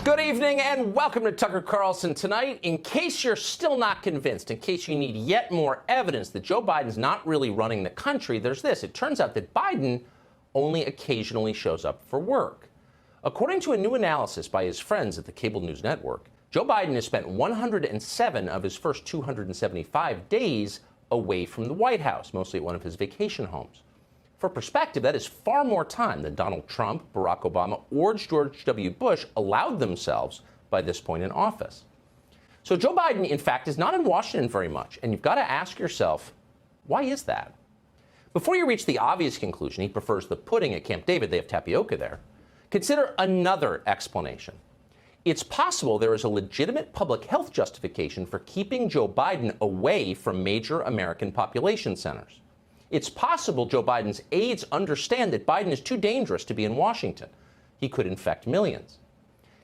Good evening and welcome to Tucker Carlson Tonight. In case you're still not convinced, in case you need yet more evidence that Joe Biden's not really running the country, there's this. It turns out that Biden only occasionally shows up for work. According to a new analysis by his friends at the cable news network, Joe Biden has spent 107 of his first 275 days away from the White House, mostly at one of his vacation homes. For perspective, that is far more time than Donald Trump, Barack Obama, or George W. Bush allowed themselves by this point in office. So Joe Biden, in fact, is not in Washington very much, and you've got to ask yourself, why is that? Before you reach the obvious conclusion, he prefers the pudding at Camp David, they have tapioca there, consider another explanation. It's possible there is a legitimate public health justification for keeping Joe Biden away from major American population centers. It's possible Joe Biden's aides understand that Biden is too dangerous to be in Washington. He could infect millions.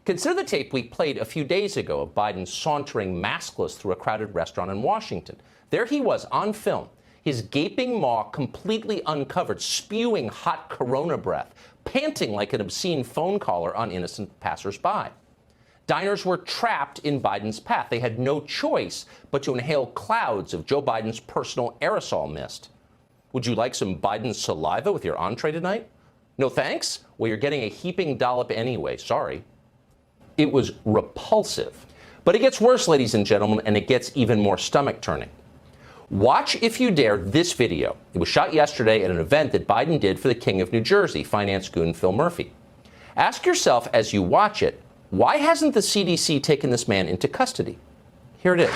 Consider the tape we played a few days ago of Biden sauntering maskless through a crowded restaurant in Washington. There he was on film, his gaping maw completely uncovered, spewing hot corona breath, panting like an obscene phone caller on innocent passersby. Diners were trapped in Biden's path. They had no choice but to inhale clouds of Joe Biden's personal aerosol mist. Would you like some Biden saliva with your entree tonight? No thanks? Well, you're getting a heaping dollop anyway. Sorry. It was repulsive. But it gets worse, ladies and gentlemen, and it gets even more stomach-turning. Watch, if you dare, this video. It was shot yesterday at an event that Biden did for the King of New Jersey, finance goon Phil Murphy. Ask yourself as you watch it, why hasn't the CDC taken this man into custody? Here it is.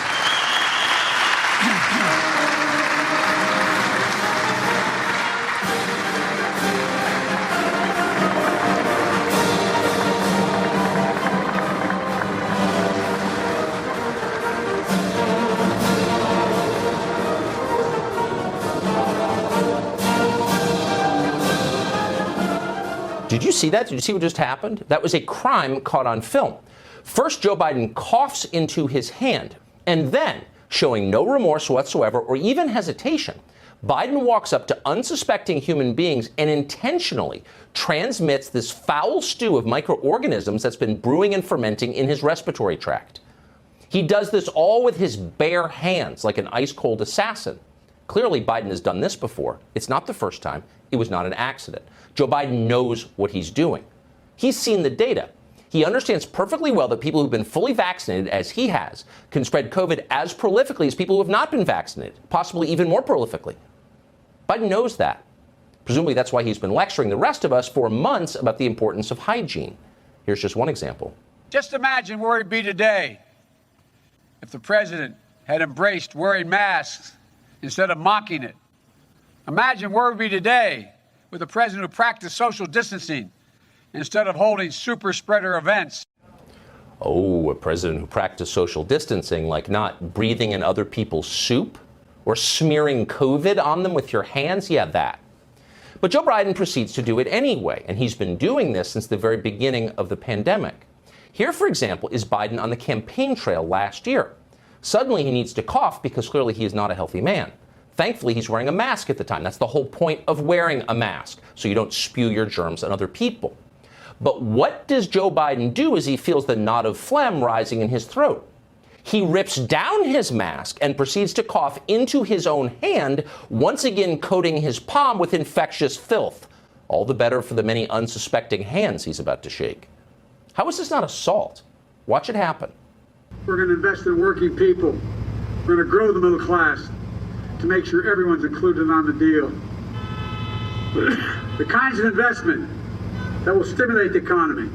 Did you see that? Did you see what just happened? That was a crime caught on film. First, Joe Biden coughs into his hand, and then, showing no remorse whatsoever or even hesitation, Biden walks up to unsuspecting human beings and intentionally transmits this foul stew of microorganisms that's been brewing and fermenting in his respiratory tract. He does this all with his bare hands, like an ice-cold assassin. Clearly, Biden has done this before. It's not the first time. It was not an accident. Joe Biden knows what he's doing. He's seen the data. He understands perfectly well that people who've been fully vaccinated, as he has, can spread COVID as prolifically as people who have not been vaccinated, possibly even more prolifically. Biden knows that. Presumably that's why he's been lecturing the rest of us for months about the importance of hygiene. Here's just one example. Just imagine where we'd be today if the president had embraced wearing masks instead of mocking it. Imagine where we'd be today with a president who practiced social distancing instead of holding super spreader events. Oh, a president who practiced social distancing, like not breathing in other people's soup or smearing COVID on them with your hands? Yeah, that. But Joe Biden proceeds to do it anyway, and he's been doing this since the very beginning of the pandemic. Here, for example, is Biden on the campaign trail last year. Suddenly he needs to cough because clearly he is not a healthy man. Thankfully, he's wearing a mask at the time. That's the whole point of wearing a mask, so you don't spew your germs on other people. But what does Joe Biden do as he feels the knot of phlegm rising in his throat? He rips down his mask and proceeds to cough into his own hand, once again coating his palm with infectious filth. All the better for the many unsuspecting hands he's about to shake. How is this not assault? Watch it happen. We're going to invest in working people. We're going to grow the middle class to make sure everyone's included on the deal. The kinds of investment that will stimulate the economy.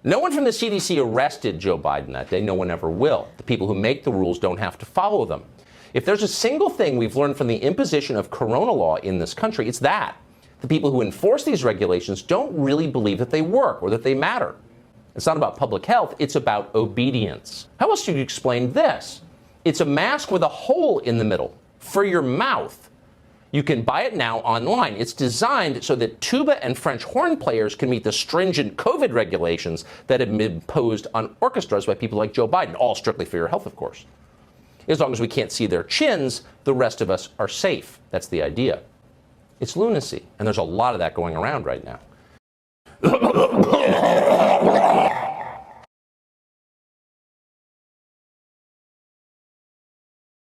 No one from the CDC arrested Joe Biden that day. No one ever will. The people who make the rules don't have to follow them. If there's a single thing we've learned from the imposition of corona law in this country, it's that. The people who enforce these regulations don't really believe that they work or that they matter. It's not about public health, it's about obedience. How else do you explain this? It's a mask with a hole in the middle for your mouth. You can buy it now online. It's designed so that tuba and French horn players can meet the stringent COVID regulations that have been imposed on orchestras by people like Joe Biden, all strictly for your health, of course. As long as we can't see their chins, the rest of us are safe. That's the idea. It's lunacy, and there's a lot of that going around right now.